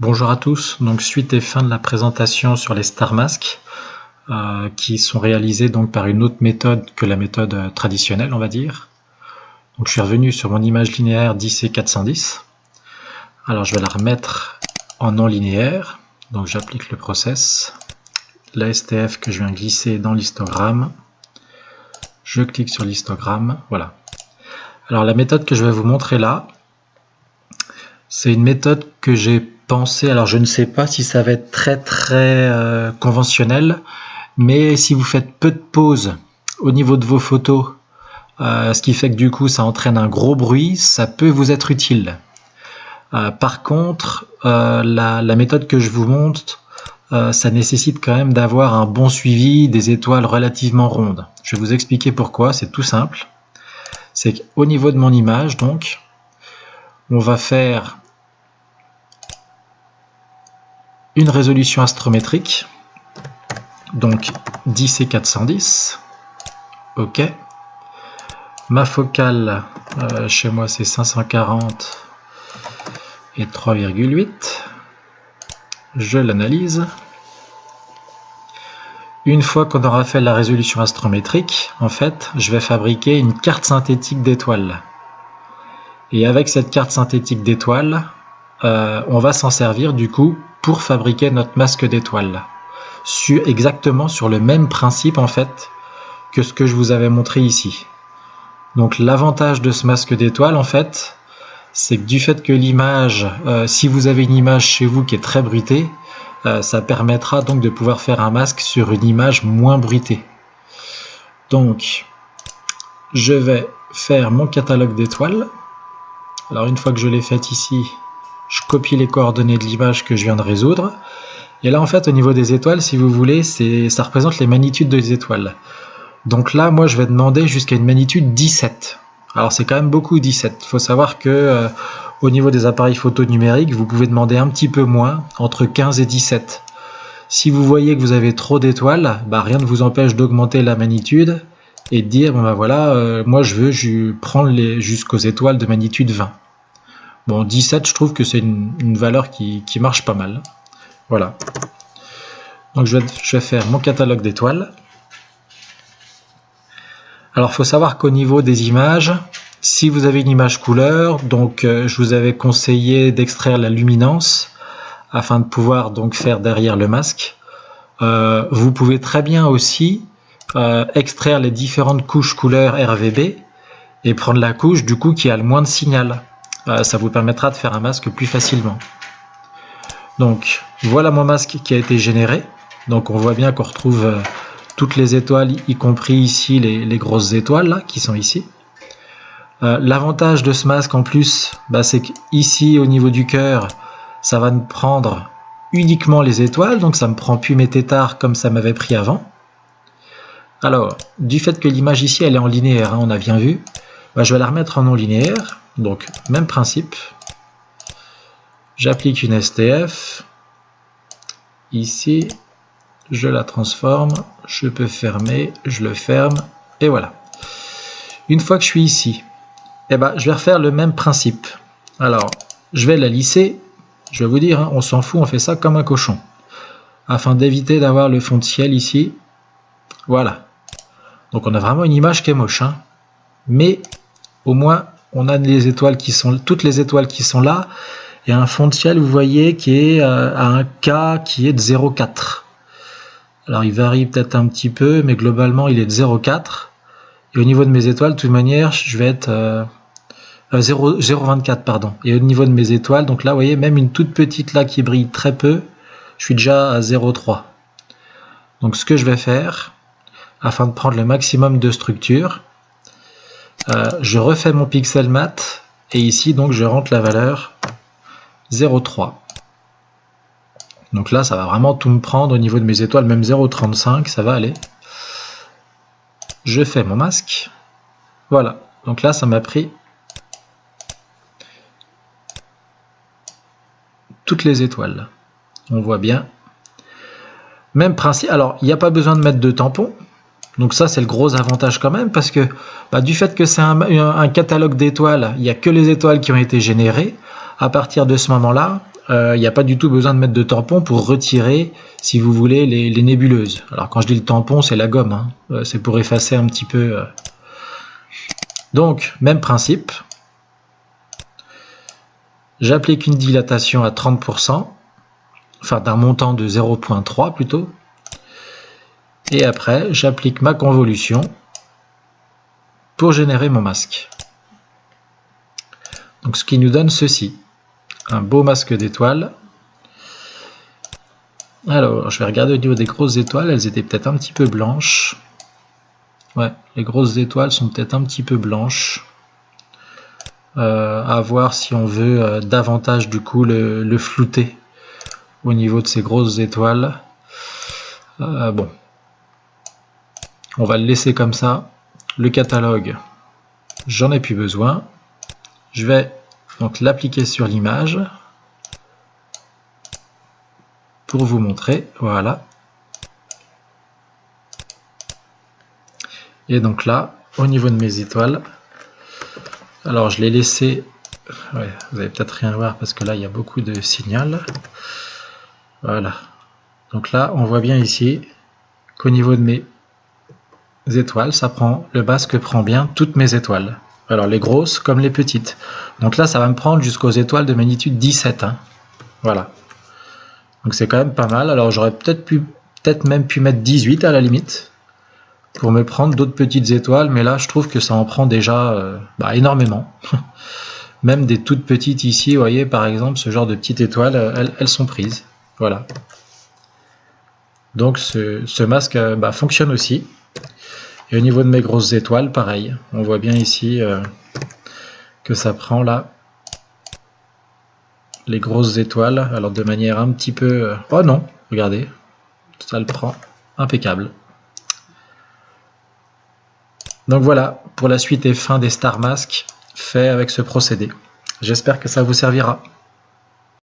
Bonjour à tous, donc suite et fin de la présentation sur les star masks qui sont réalisés donc par une autre méthode que la méthode traditionnelle, on va dire. Donc je suis revenu sur mon image linéaire d'IC410. Alors je vais la remettre en non linéaire, donc j'applique le process, la STF que je viens glisser dans l'histogramme, je clique sur l'histogramme, voilà. Alors la méthode que je vais vous montrer là, c'est une méthode que j'ai pensée, alors je ne sais pas si ça va être très conventionnel, mais si vous faites peu de pauses au niveau de vos photos, ce qui fait que du coup ça entraîne un gros bruit, ça peut vous être utile. Par contre, la méthode que je vous montre, ça nécessite quand même d'avoir un bon suivi des étoiles relativement rondes. Je vais vous expliquer pourquoi, c'est tout simple. C'est qu'au niveau de mon image, donc, on va faire une résolution astrométrique, donc 10C410, ok. Ma focale, chez moi c'est 540 et 3,8. Je l'analyse. Une fois qu'on aura fait la résolution astrométrique, en fait, je vais fabriquer une carte synthétique d'étoiles. Et avec cette carte synthétique d'étoiles, on va s'en servir du coup pour fabriquer notre masque d'étoiles. Exactement sur le même principe en fait que ce que je vous avais montré ici. Donc l'avantage de ce masque d'étoiles en fait, c'est que du fait que l'image, si vous avez une image chez vous qui est très bruitée, ça permettra donc de pouvoir faire un masque sur une image moins bruitée. Donc je vais faire mon catalogue d'étoiles. Alors une fois que je l'ai fait ici, je copie les coordonnées de l'image que je viens de résoudre. Et là en fait au niveau des étoiles, si vous voulez, ça représente les magnitudes des étoiles. Donc là moi je vais demander jusqu'à une magnitude 17. Alors c'est quand même beaucoup 17. Il faut savoir que au niveau des appareils photo numériques, vous pouvez demander un petit peu moins, entre 15 et 17. Si vous voyez que vous avez trop d'étoiles, rien ne vous empêche d'augmenter la magnitude et de dire bon voilà, moi je veux prendre jusqu'aux étoiles de magnitude 20. Bon, 17, je trouve que c'est une valeur qui marche pas mal. Voilà. Donc je vais faire mon catalogue d'étoiles. Alors il faut savoir qu'au niveau des images, si vous avez une image couleur, donc je vous avais conseillé d'extraire la luminance afin de pouvoir donc faire derrière le masque. Vous pouvez très bien aussi extraire les différentes couches couleur RGB et prendre la couche du coup qui a le moins de signal. Ça vous permettra de faire un masque plus facilement. Donc voilà mon masque qui a été généré. Donc on voit bien qu'on retrouve toutes les étoiles, y compris ici les grosses étoiles là, qui sont ici. L'avantage de ce masque en plus, c'est qu'ici au niveau du cœur, ça va me prendre uniquement les étoiles, donc ça ne me prend plus mes tétards comme ça m'avait pris avant. Alors, du fait que l'image ici elle est en linéaire, on a bien vu, je vais la remettre en non linéaire. Donc, même principe, j'applique une STF, ici, je la transforme, je peux fermer, je le ferme, et voilà. Une fois que je suis ici, je vais refaire le même principe. Alors, je vais la lisser, je vais vous dire, on s'en fout, on fait ça comme un cochon, afin d'éviter d'avoir le fond de ciel ici, voilà. Donc on a vraiment une image qui est moche, mais au moins, on a les étoiles toutes les étoiles qui sont là, et un fond de ciel, vous voyez, qui est à un K qui est de 0,4. Alors, il varie peut-être un petit peu, mais globalement, il est de 0,4. Et au niveau de mes étoiles, de toute manière, je vais être 0,24, pardon. Et au niveau de mes étoiles, donc là, vous voyez, même une toute petite là qui brille très peu, je suis déjà à 0,3. Donc, ce que je vais faire, afin de prendre le maximum de structure, je refais mon pixel mat et ici donc je rentre la valeur 0,3. Donc là ça va vraiment tout me prendre au niveau de mes étoiles, même 0,35 ça va aller. Je fais mon masque, voilà, donc là ça m'a pris toutes les étoiles, on voit bien. Même principe, alors il n'y a pas besoin de mettre de tampon. Donc ça c'est le gros avantage quand même, parce que du fait que c'est un catalogue d'étoiles, il n'y a que les étoiles qui ont été générées. À partir de ce moment-là, il n'y a pas du tout besoin de mettre de tampon pour retirer, si vous voulez, les nébuleuses. Alors quand je dis le tampon, c'est la gomme, hein. C'est pour effacer un petit peu. Donc, même principe. J'applique une dilatation à 30%, enfin d'un montant de 0,3 plutôt. Et après, j'applique ma convolution pour générer mon masque. Donc ce qui nous donne ceci. Un beau masque d'étoiles. Alors, je vais regarder au niveau des grosses étoiles, elles étaient peut-être un petit peu blanches. Ouais, les grosses étoiles sont peut-être un petit peu blanches. À voir si on veut davantage du coup le flouter au niveau de ces grosses étoiles. Bon, on va le laisser comme ça. Le catalogue, j'en ai plus besoin. Je vais donc l'appliquer sur l'image pour vous montrer. Voilà. Et donc là, au niveau de mes étoiles, alors je l'ai laissé, ouais, vous allez peut-être rien voir parce que là il y a beaucoup de signal. Voilà. Donc là, on voit bien ici qu'au niveau de mes étoiles, ça prend, le masque prend bien toutes mes étoiles. Alors les grosses comme les petites. Donc là, ça va me prendre jusqu'aux étoiles de magnitude 17. Hein. Voilà. Donc c'est quand même pas mal. Alors j'aurais peut-être même pu mettre 18 à la limite pour me prendre d'autres petites étoiles, mais là je trouve que ça en prend déjà énormément. Même des toutes petites ici, vous voyez par exemple ce genre de petites étoiles, elles sont prises. Voilà. Donc ce masque fonctionne aussi. Et au niveau de mes grosses étoiles, pareil. On voit bien ici que ça prend là les grosses étoiles. Alors de manière un petit peu... Oh non, regardez. Ça le prend impeccable. Donc voilà, pour la suite et fin des Star Mask, fait avec ce procédé. J'espère que ça vous servira.